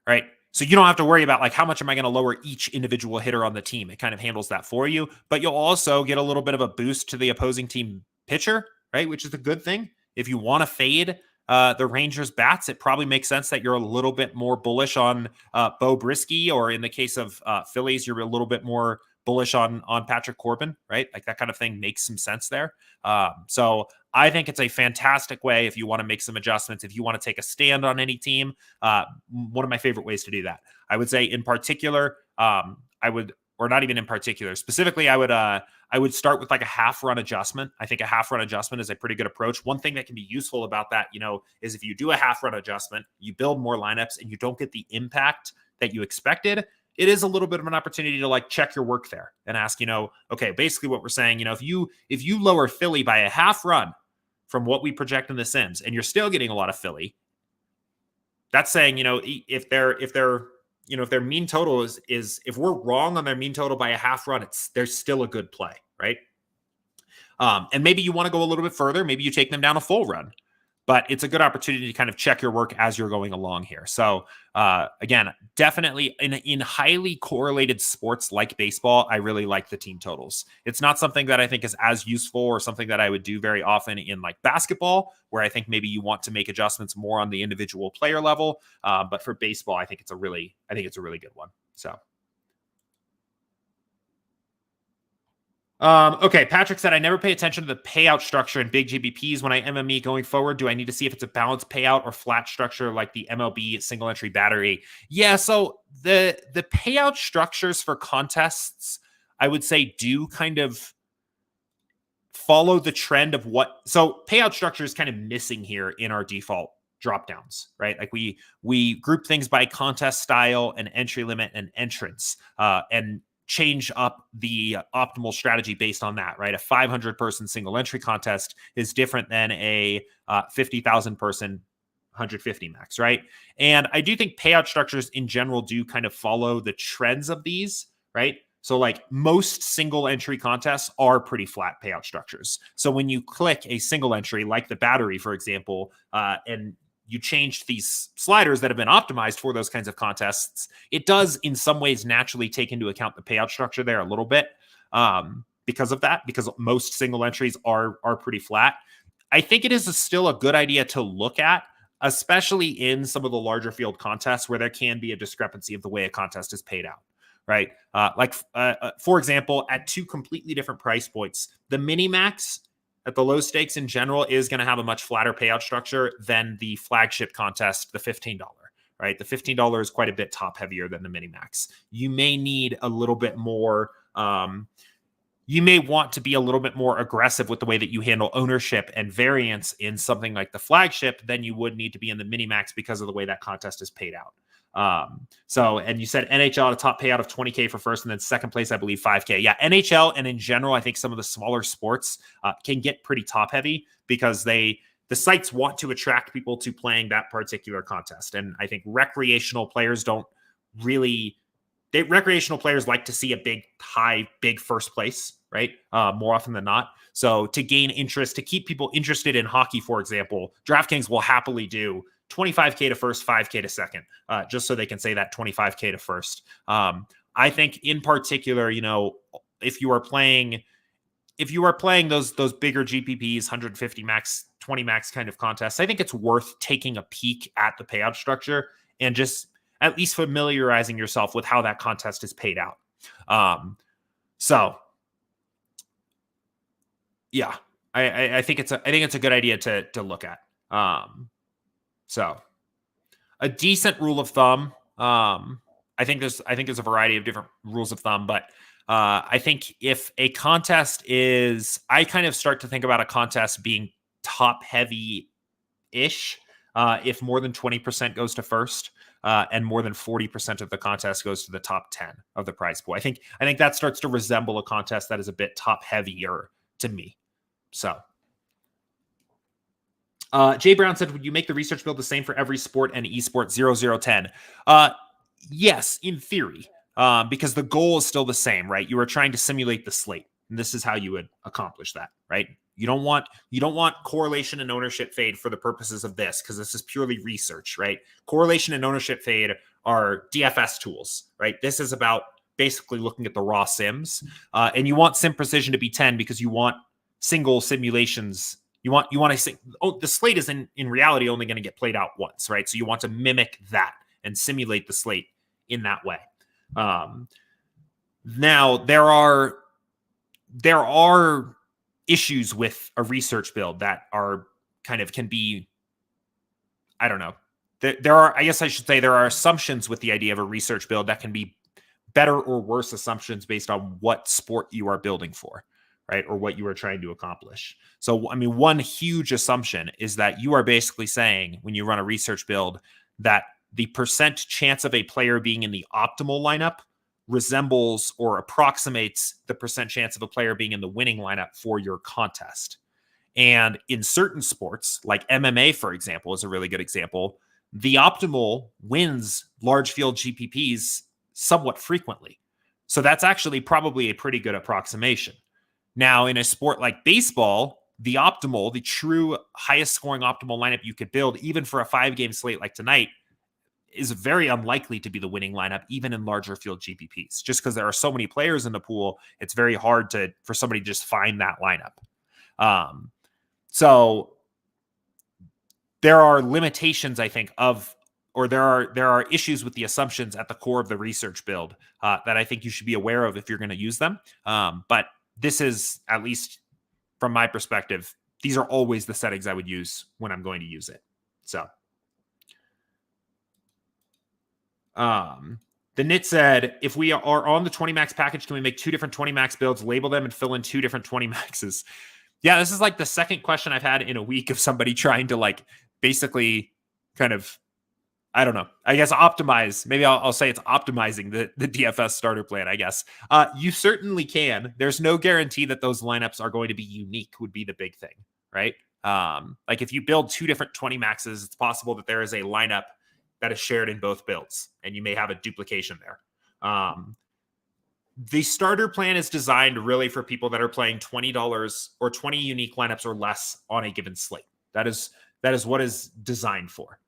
Right. So you don't have to worry about like how much am I going to lower each individual hitter on the team. It kind of handles that for you, but you'll also get a little bit of a boost to the opposing team pitcher, right? Which is a good thing. If you want to fade the Rangers bats, it probably makes sense that you're a little bit more bullish on Bo Brisky, or in the case of Phillies, you're a little bit more bullish on Patrick Corbin, right? Like that kind of thing makes some sense there. So I think it's a fantastic way if you want to make some adjustments, if you want to take a stand on any team. One of my favorite ways to do that. I would say in particular, or not even in particular, specifically, I would start with like a half run adjustment. I think a half run adjustment is a pretty good approach. One thing that can be useful about that, is if you do a half run adjustment, you build more lineups and you don't get the impact that you expected. It is a little bit of an opportunity to like check your work there and ask, okay, basically what we're saying, if you lower Philly by a half run from what we project in the Sims and you're still getting a lot of Philly, that's saying, if their mean total is if we're wrong on their mean total by a half run, there's still a good play, right? And maybe you want to go a little bit further. Maybe you take them down a full run. but it's a good opportunity to kind of check your work as you're going along here. So again, definitely in highly correlated sports like baseball, I really like the team totals. It's not something that I think is as useful or something that I would do very often in like basketball, where I think maybe you want to make adjustments more on the individual player level. But for baseball, I think it's a really good one. So. Okay, Patrick said, I never pay attention to the payout structure in big GPPs when I MME going forward. Do I need to see if it's a balanced payout or flat structure like the MLB single entry battery? Yeah, so the payout structures for contests, I would say, do kind of follow the trend of what. So payout structure is kind of missing here in our default drop downs, right? Like we group things by contest style and entry limit and entrance, and change up the optimal strategy based on that, right? A 500 person single entry contest is different than a 50,000 person 150 max, right? And I do think payout structures in general do kind of follow the trends of these, right? So like most single entry contests are pretty flat payout structures. So when you click a single entry like the battery, for example, and you change these sliders that have been optimized for those kinds of contests, it does in some ways naturally take into account the payout structure there a little bit because of that, because most single entries are pretty flat. I think it is still a good idea to look at, especially in some of the larger field contests where there can be a discrepancy of the way a contest is paid out, right? For example, at two completely different price points, the mini max at the low stakes in general is going to have a much flatter payout structure than the flagship contest, the $15, right? The $15 is quite a bit top heavier than the mini max. You may need a little bit more, you may want to be a little bit more aggressive with the way that you handle ownership and variance in something like the flagship than you would need to be in the mini max because of the way that contest is paid out. And you said NHL at a top payout of 20K for first, and then second place, I believe 5K. Yeah, NHL and in general, I think some of the smaller sports can get pretty top heavy because the sites want to attract people to playing that particular contest. And I think recreational players recreational players like to see a big first place, right? More often than not. So to gain interest, to keep people interested in hockey, for example, DraftKings will happily do 25K to first, 5K to second, just so they can say that 25K to first. I think in particular, if you are playing those bigger GPPs, 150 max, 20 max kind of contests, I think it's worth taking a peek at the payout structure and just at least familiarizing yourself with how that contest is paid out. Yeah, I think it's a good idea to look at. So a decent rule of thumb. I think there's a variety of different rules of thumb, but I think if a contest I kind of start to think about a contest being top heavy ish. If more than 20% goes to first, and more than 40% of the contest goes to the top 10 of the prize pool. I think that starts to resemble a contest that is a bit top heavier to me. So Jay Brown said, would you make the research build the same for every sport and esport 0010? Yes, in theory, because the goal is still the same, right? You are trying to simulate the slate, and this is how you would accomplish that, right? You don't want correlation and ownership fade for the purposes of this, because this is purely research, right? Correlation and ownership fade are DFS tools, right? This is about basically looking at the raw sims, and you want sim precision to be 10 because you want single simulations. You want to say, the slate is in reality only going to get played out once, right? So you want to mimic that and simulate the slate in that way. Now there are issues with a research build that are kind of can be, I don't know. There are assumptions with the idea of a research build that can be better or worse assumptions based on what sport you are building for, right? Or what you are trying to accomplish. So, I mean, one huge assumption is that you are basically saying when you run a research build that the percent chance of a player being in the optimal lineup resembles or approximates the percent chance of a player being in the winning lineup for your contest. And in certain sports, like MMA, for example, is a really good example, the optimal wins large field GPPs somewhat frequently. So that's actually probably a pretty good approximation. Now, in a sport like baseball, the true highest scoring optimal lineup you could build, even for a 5-game slate like tonight, is very unlikely to be the winning lineup, even in larger field GPPs. Just because there are so many players in the pool, it's very hard for somebody to just find that lineup. So there are limitations, I think, there are issues with the assumptions at the core of the research build that I think you should be aware of if you're going to use them. But this is, at least from my perspective, these are always the settings I would use when I'm going to use it. So, the Nit said, if we are on the 20 max package, can we make 2 different 20 max builds, label them, and fill in 2 different 20 maxes? Yeah, this is like the second question I've had in a week of somebody trying to like basically kind of, I don't know, I guess optimize. Maybe I'll say it's optimizing the DFS starter plan, I guess. You certainly can. There's no guarantee that those lineups are going to be unique, would be the big thing, right? Like if you build 2 different 20 maxes, it's possible that there is a lineup that is shared in both builds, and you may have a duplication there. The starter plan is designed really for people that are playing $20 or 20 unique lineups or less on a given slate. That is what is designed for.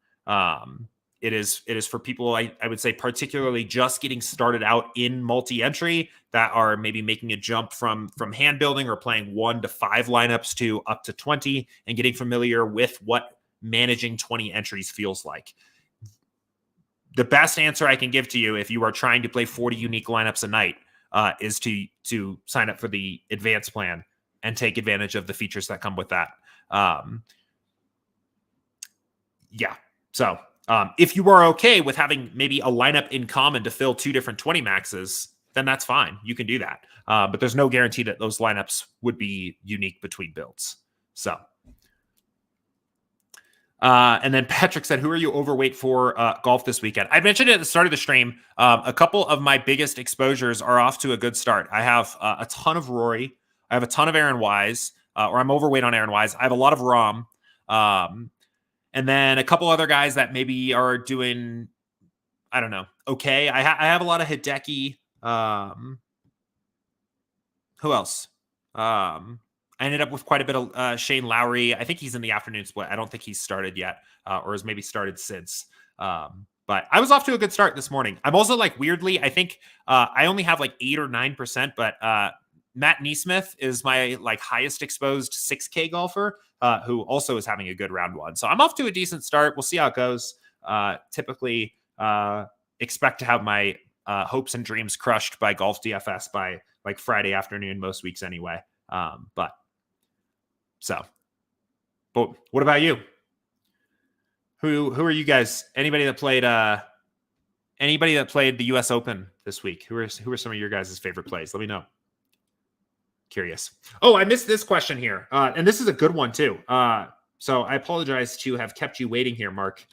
It is for people, I would say, particularly just getting started out in multi-entry, that are maybe making a jump from hand building or playing 1 to 5 lineups to up to 20 and getting familiar with what managing 20 entries feels like. The best answer I can give to you if you are trying to play 40 unique lineups a night is to sign up for the advanced plan and take advantage of the features that come with that. So if you are okay with having maybe a lineup in common to fill 2 different 20 maxes, then that's fine. You can do that. But there's no guarantee that those lineups would be unique between builds. So. And then Patrick said, who are you overweight for golf this weekend? I mentioned it at the start of the stream. A couple of my biggest exposures are off to a good start. I have a ton of Rory. I have a ton of Aaron Wise, or I'm overweight on Aaron Wise. I have a lot of Rahm. And then a couple other guys that maybe are doing, I don't know, okay. I have a lot of Hideki. Who else? I ended up with quite a bit of Shane Lowry. I think he's in the afternoon split. I don't think he's started yet, or has maybe started since. But I was off to a good start this morning. I'm also like weirdly, I think I only have like 8 or 9%, but Matt Neesmith is my like highest exposed 6K golfer, who also is having a good round 1. So I'm off to a decent start. We'll see how it goes. Typically expect to have my hopes and dreams crushed by golf DFS by like Friday afternoon most weeks anyway. But what about you? Who are you guys? Anybody that played the US Open this week? Who are some of your guys' favorite plays? Let me know. Curious. Oh, I missed this question here. And this is a good one too. So I apologize to have kept you waiting here, Mark.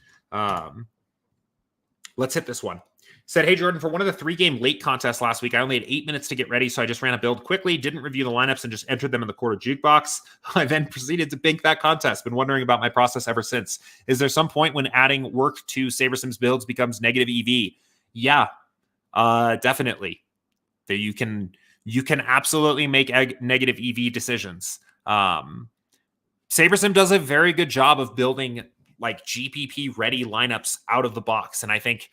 Let's hit this one. Said, hey, Jordan, for one of the 3-game late contests last week, I only had 8 minutes to get ready, so I just ran a build quickly, didn't review the lineups, and just entered them in the quarter jukebox. I then proceeded to bank that contest. Been wondering about my process ever since. Is there some point when adding work to SaberSim's builds becomes negative EV? Yeah, definitely. You can absolutely make negative EV decisions. SaberSim does a very good job of building like GPP ready lineups out of the box, and I think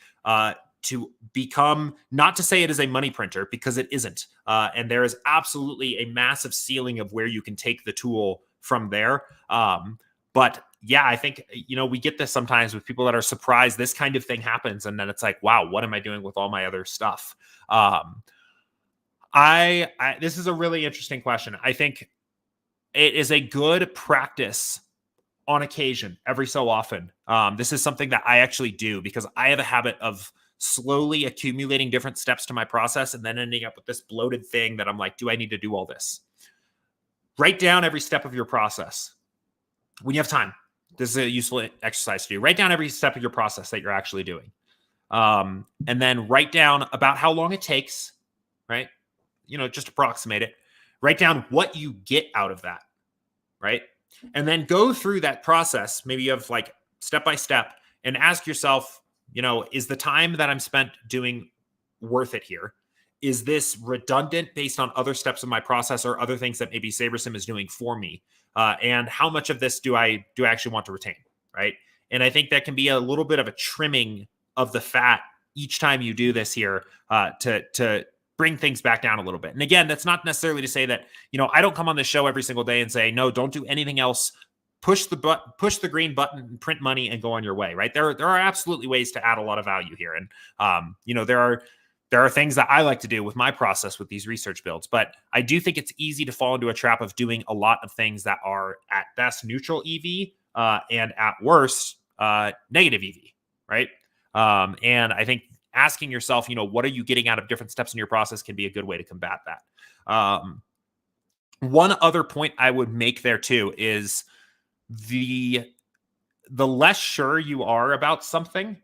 to become, not to say it is a money printer, because it isn't. And there is absolutely a massive ceiling of where you can take the tool from there. But yeah, I think, we get this sometimes with people that are surprised this kind of thing happens. And then it's like, wow, what am I doing with all my other stuff? This is a really interesting question. I think it is a good practice on occasion, every so often. This is something that I actually do because I have a habit of slowly accumulating different steps to my process and then ending up with this bloated thing that I'm like, do I need to do all this? Write down every step of your process when you have time. This is a useful exercise to do. Write down every step of your process that you're actually doing. And then write down about how long it takes, right? Just approximate it. Write down what you get out of that, right? And then go through that process, maybe of like step by step, and ask yourself, is the time that I'm spent doing worth it here? is this redundant based on other steps of my process or other things that maybe SaberSim is doing for me? And how much of this do I actually want to retain, right? And I think that can be a little bit of a trimming of the fat each time you do this here to bring things back down a little bit. And again, that's not necessarily to say that, I don't come on this show every single day and say, no, don't do anything else. Push the green button and print money and go on your way, right? There are absolutely ways to add a lot of value here. And, there are things that I like to do with my process with these research builds, but I do think it's easy to fall into a trap of doing a lot of things that are at best neutral EV and at worst negative EV, right? And I think asking yourself, what are you getting out of different steps in your process can be a good way to combat that. One other point I would make there too is the less sure you are about something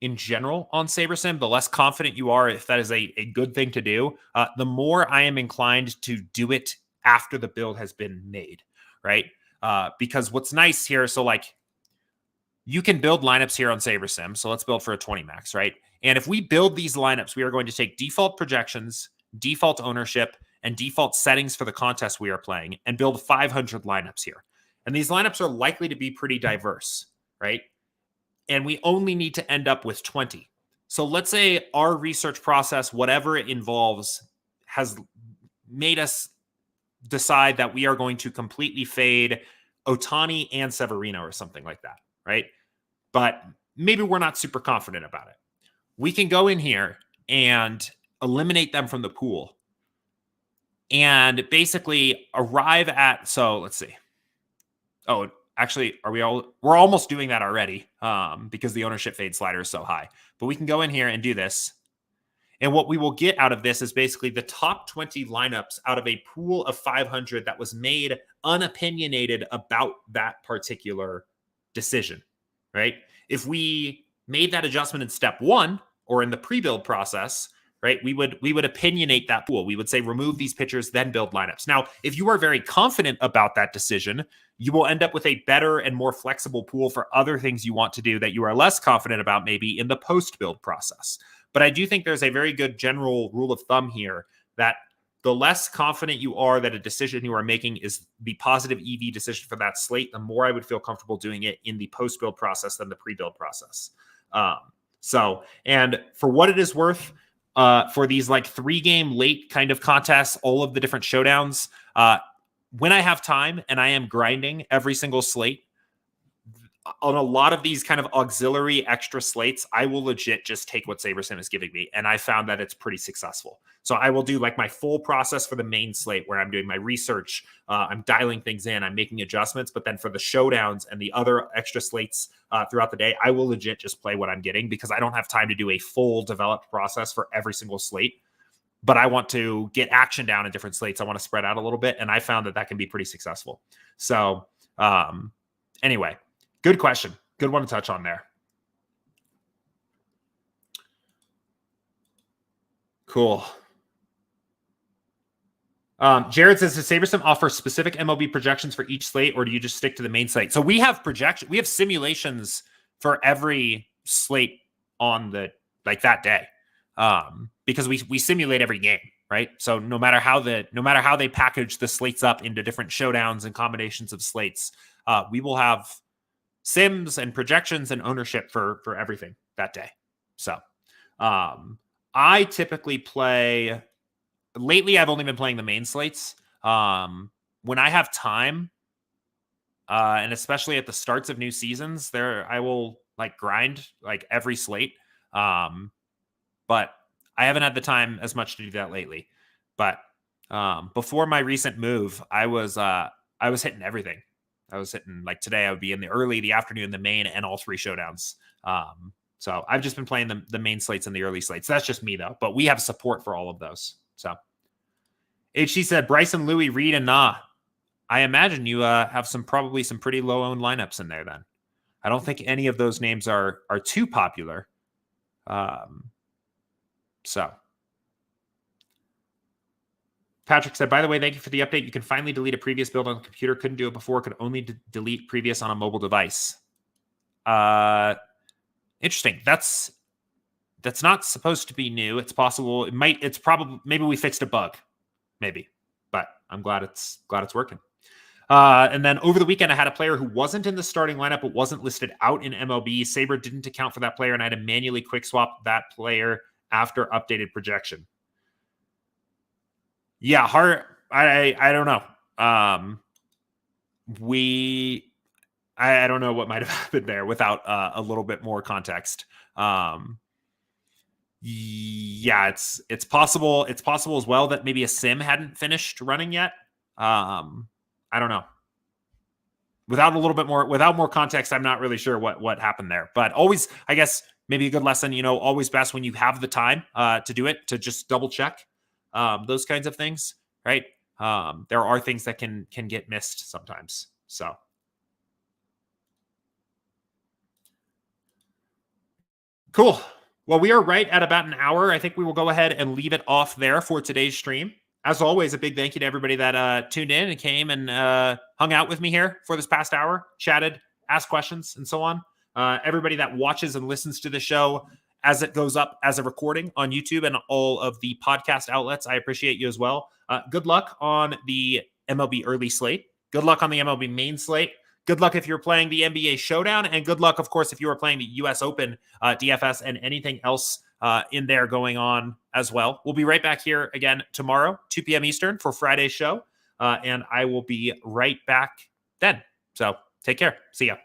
in general on SaberSim, the less confident you are if that is a good thing to do, the more I am inclined to do it after the build has been made, right? Because what's nice here, so like you can build lineups here on SaberSim. So let's build for a 20 max, right? And if we build these lineups, we are going to take default projections, default ownership, and default settings for the contest we are playing and build 500 lineups here. And these lineups are likely to be pretty diverse, right? And we only need to end up with 20. So let's say our research process, whatever it involves, has made us decide that we are going to completely fade Ohtani and Severino or something like that, right? But maybe we're not super confident about it. We can go in here and eliminate them from the pool and basically arrive at, so let's see. Oh, actually, we're almost doing that already because the ownership fade slider is so high. But we can go in here and do this. And what we will get out of this is basically the top 20 lineups out of a pool of 500 that was made unopinionated about that particular decision, right? If we made that adjustment in step 1 or in the pre-build process, right, we would opinionate that pool. We would say remove these pitchers, then build lineups. Now, if you are very confident about that decision, you will end up with a better and more flexible pool for other things you want to do that you are less confident about maybe in the post-build process. But I do think there's a very good general rule of thumb here that the less confident you are that a decision you are making is the positive EV decision for that slate, the more I would feel comfortable doing it in the post-build process than the pre-build process. And for what it is worth, for these like 3-game late kind of contests, all of the different showdowns, when I have time and I am grinding every single slate, on a lot of these kind of auxiliary extra slates, I will legit just take what SaberSim is giving me. And I found that it's pretty successful. So I will do like my full process for the main slate where I'm doing my research. I'm dialing things in. I'm making adjustments. But then for the showdowns and the other extra slates throughout the day, I will legit just play what I'm getting because I don't have time to do a full developed process for every single slate. But I want to get action down in different slates. I want to spread out a little bit. And I found that can be pretty successful. So anyway. Good question. Good one to touch on there. Cool. Jared says, does SaberSim offer specific MLB projections for each slate, or do you just stick to the main slate? So we have we have simulations for every slate on that day. Because we simulate every game, right? So no matter how they package the slates up into different showdowns and combinations of slates, we will have sims and projections and ownership for everything that day. So I typically play, lately I've only been playing the main slates. When I have time, and especially at the starts of new seasons, I will like grind like every slate. But I haven't had the time as much to do that lately. But before my recent move, I was hitting everything. I was hitting, like today, I would be in the early, the afternoon, the main, and all 3 showdowns. So I've just been playing the main slates and the early slates. That's just me, though. But we have support for all of those. So HC said, Bryson, Louis, Reed, and Nah. I imagine you have probably some pretty low-owned lineups in there then. I don't think any of those names are too popular. So Patrick said, by the way, thank you for the update. You can finally delete a previous build on the computer. Couldn't do it before. Could only delete previous on a mobile device. Interesting. That's that's not supposed to be new. It's possible. It's probably, maybe we fixed a bug, maybe, but I'm glad it's working. And then over the weekend, I had a player who wasn't in the starting lineup, but wasn't listed out in MLB. Saber didn't account for that player, and I had to manually quick swap that player after updated projection. Yeah, hard. I don't know. I don't know what might have happened there without a little bit more context. Yeah, it's possible. It's possible as well that maybe a sim hadn't finished running yet. I don't know. Without more context, I'm not really sure what happened there. But always, I guess, maybe a good lesson. Always best when you have the time to do it, to just double check those kinds of things, right? There are things that can get missed sometimes. So. Cool. Well, we are right at about an hour. I think we will go ahead and leave it off there for today's stream. As always, a big thank you to everybody that tuned in and came and hung out with me here for this past hour, chatted, asked questions, and so on. Everybody that watches and listens to the show as it goes up as a recording on YouTube and all of the podcast outlets, I appreciate you as well. Good luck on the MLB early slate. Good luck on the MLB main slate. Good luck if you're playing the NBA Showdown, and good luck, of course, if you are playing the U.S. Open DFS and anything else in there going on as well. We'll be right back here again tomorrow, 2 p.m. Eastern for Friday's show, and I will be right back then. So take care. See ya.